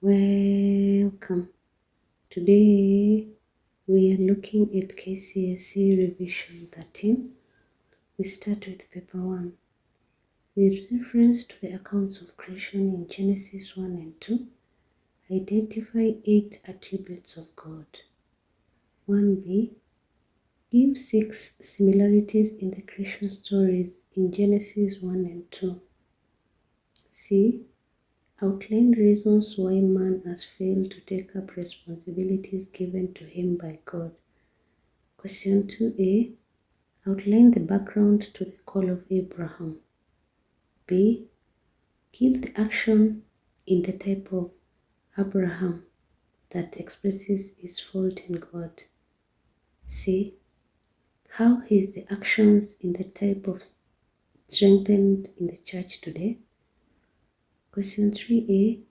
Welcome. Today we are looking at K.C.S.E revision 13. We start with paper 1. With reference to the accounts of creation in Genesis 1 and 2, identify 8 attributes of God. 1b. Give 6 similarities in the creation stories in Genesis 1 and 2. C. Outline reasons why man has failed to take up responsibilities given to him by God. Question 2a. Outline the background to the call of Abraham. B. Give the action in the type of Abraham that expresses his fault in God. C. How is the actions in the type of strengthened in the church today? Question 3a.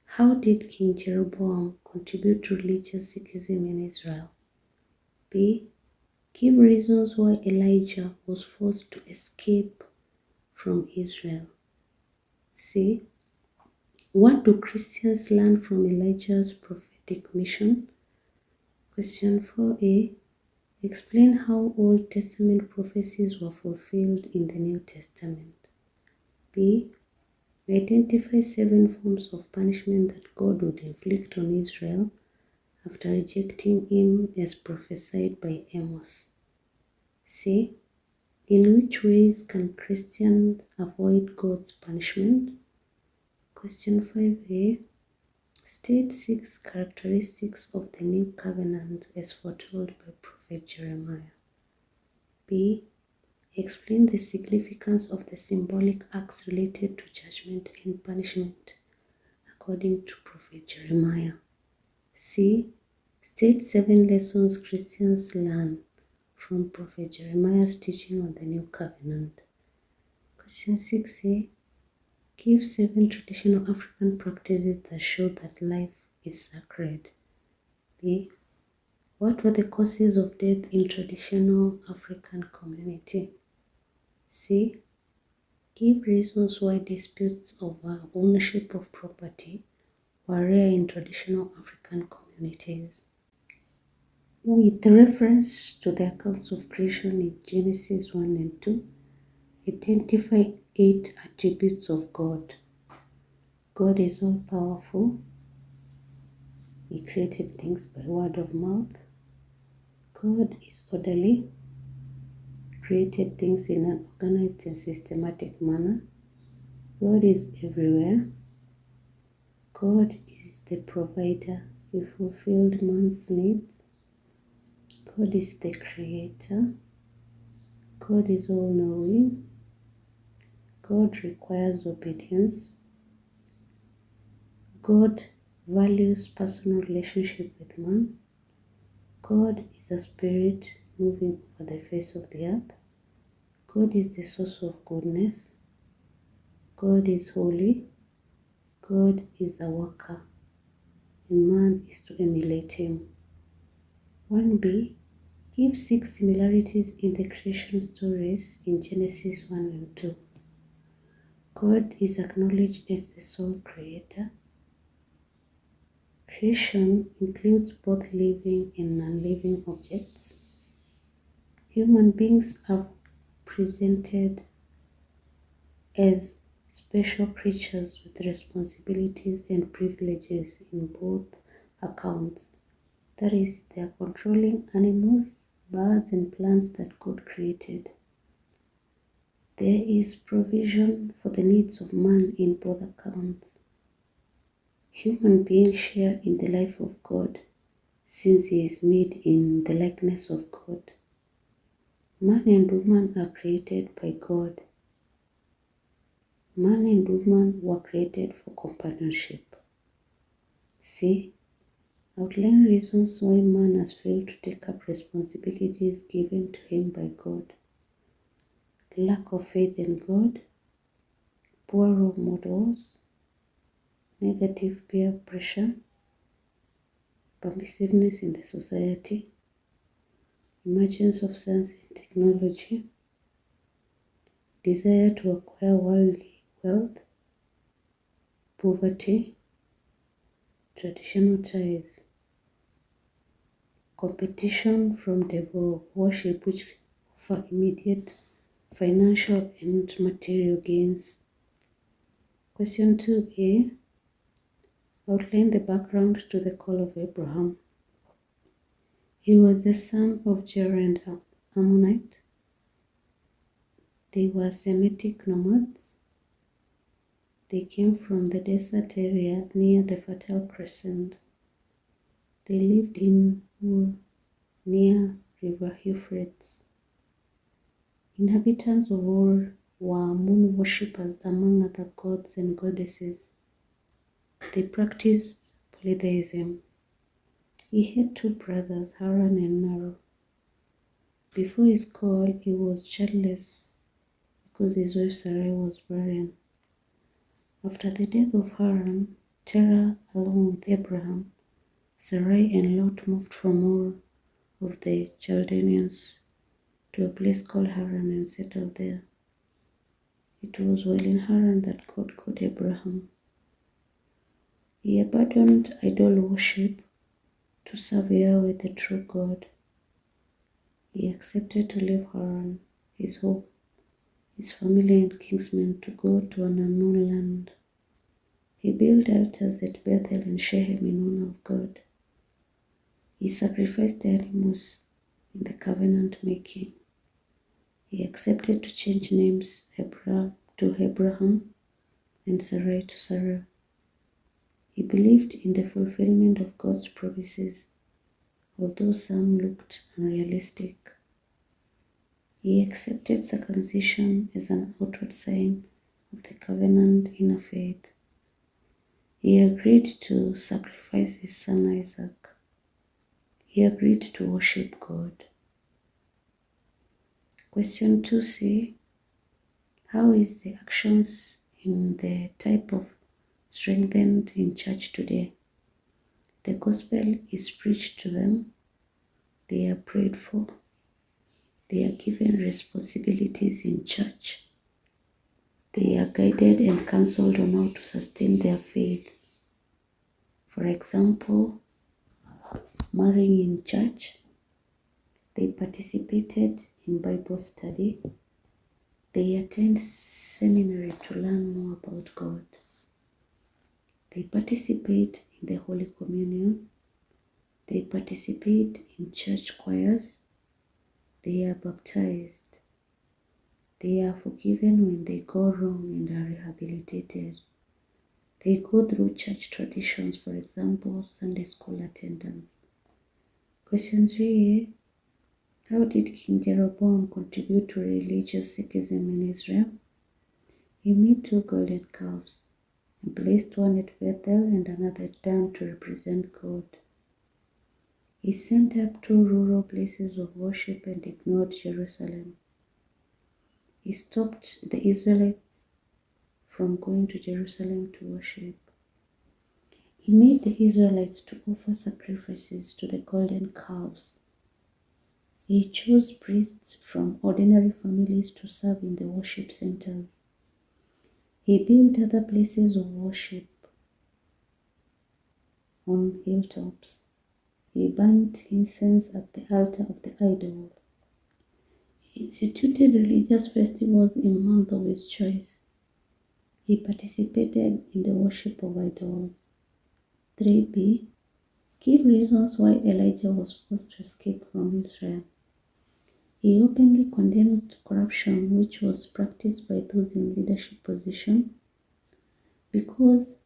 How did King Jeroboam contribute to religious secession in Israel? B. Give reasons why Elijah was forced to escape from Israel. C. What do Christians learn from Elijah's prophetic mission? Question 4a. Explain how Old Testament prophecies were fulfilled in the New Testament. B. Identify 7 forms of punishment that God would inflict on Israel after rejecting him as prophesied by Amos. C. In which ways can Christians avoid God's punishment? Question 5a. State 6 characteristics of the new covenant as foretold by Prophet Jeremiah. B. Explain the significance of the symbolic acts related to judgment and punishment according to Prophet Jeremiah. C. State 7 lessons Christians learn from Prophet Jeremiah's teaching on the new covenant. Question 6a. Give 7 traditional African practices that show that life is sacred. B. What were the causes of death in traditional African community? C. Give reasons why disputes over ownership of property were rare in traditional African communities. With reference to the accounts of creation in Genesis 1 and 2, identify 8 attributes of God. God is all powerful. He created things by word of mouth. God is orderly. Created things in an organized and systematic manner. God is everywhere. God is the provider. He fulfilled man's needs. God is the creator. God is all-knowing. God requires obedience. God values personal relationship with man. God is a spirit moving over the face of the earth. God is the source of goodness. God is holy. God is a worker, and man is to emulate him. 1b. Give 6 similarities in the creation stories in Genesis 1 and 2. God is acknowledged as the sole creator. Creation includes both living and non-living objects. Human beings are presented as special creatures with responsibilities and privileges in both accounts. That is, they are controlling animals, birds, and plants that God created. There is provision for the needs of man in both accounts. Human beings share in the life of God, since he is made in the likeness of God. Man and woman are created by God. Man and woman were created for companionship. C. Outline reasons why man has failed to take up responsibilities given to him by God. Lack of faith in God, poor role models, negative peer pressure, permissiveness in the society, emergence of science and technology, desire to acquire worldly wealth, poverty, traditional ties, competition from devil worship which offer immediate financial and material gains. Question 2a. Outline the background to the call of Abraham. He was the son of Ger and Ammonite. They were Semitic nomads. They came from the desert area near the Fertile Crescent. They lived in Ur, near River Euphrates. Inhabitants of Ur were moon worshippers among other gods and goddesses. They practiced polytheism. He had two brothers, Haran and Naro. Before his call, he was childless because his wife C.R.E was barren. After the death of Haran, Terah, along with Abraham, C.R.E and Lot moved from Ur of the Chaldeans to a place called Haran and settled there. It was while in Haran that God called Abraham. He abandoned idol worship to serve Yahweh, the true God. He accepted to leave Haran, his home, his family and kinsmen to go to an unknown land. He built altars at Bethel and Shechem in honor of God. He sacrificed the animals in the covenant making. He accepted to change names to Abraham and Sarai to Sarah. He believed in the fulfillment of God's promises, although some looked unrealistic. He accepted circumcision as an outward sign of the covenant inner faith. He agreed to sacrifice his son Isaac. He agreed to worship God. Question 2c. How is the actions in the type of strengthened in church today? The gospel is preached to them. They are prayed for. They are given responsibilities in church. They are guided and counseled on how to sustain their faith. For example, marrying in church. They participated in Bible study. They attend seminary to learn more about God. They participate in the Holy Communion. They participate in church choirs. They are baptized. They are forgiven when they go wrong and are rehabilitated. They go through church traditions, for example, Sunday school attendance. Question 3a. How did King Jeroboam contribute to religious Sikhism in Israel? He made two golden calves and placed one at Bethel and another at Dan to represent God. He sent up two rural places of worship and ignored Jerusalem. He stopped the Israelites from going to Jerusalem to worship. He made the Israelites to offer sacrifices to the golden calves. He chose priests from ordinary families to serve in the worship centers. He built other places of worship on hilltops. He burnt incense at the altar of the idol. He instituted religious festivals in the month of his choice. He participated in the worship of idols. 3b. Give reasons why Elijah was forced to escape from Israel. He openly condemned corruption which was practiced by those in leadership position because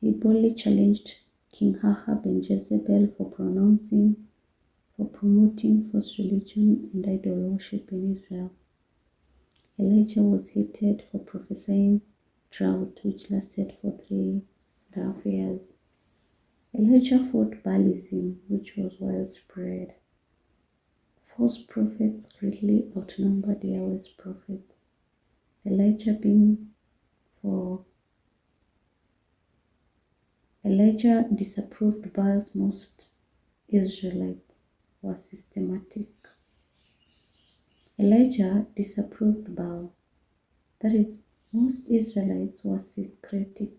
he boldly challenged King Ahab and Jezebel for promoting false religion and idol worship in Israel. Elijah was hated for prophesying drought which lasted for 3.5 years. Elijah fought Baalism, which was widespread. False prophets greatly outnumbered Yahweh's prophets. Elijah disapproved Baal's. Most Israelites were systematic. Elijah disapproved Baal. That is, most Israelites were syncretic.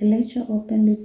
Elijah openly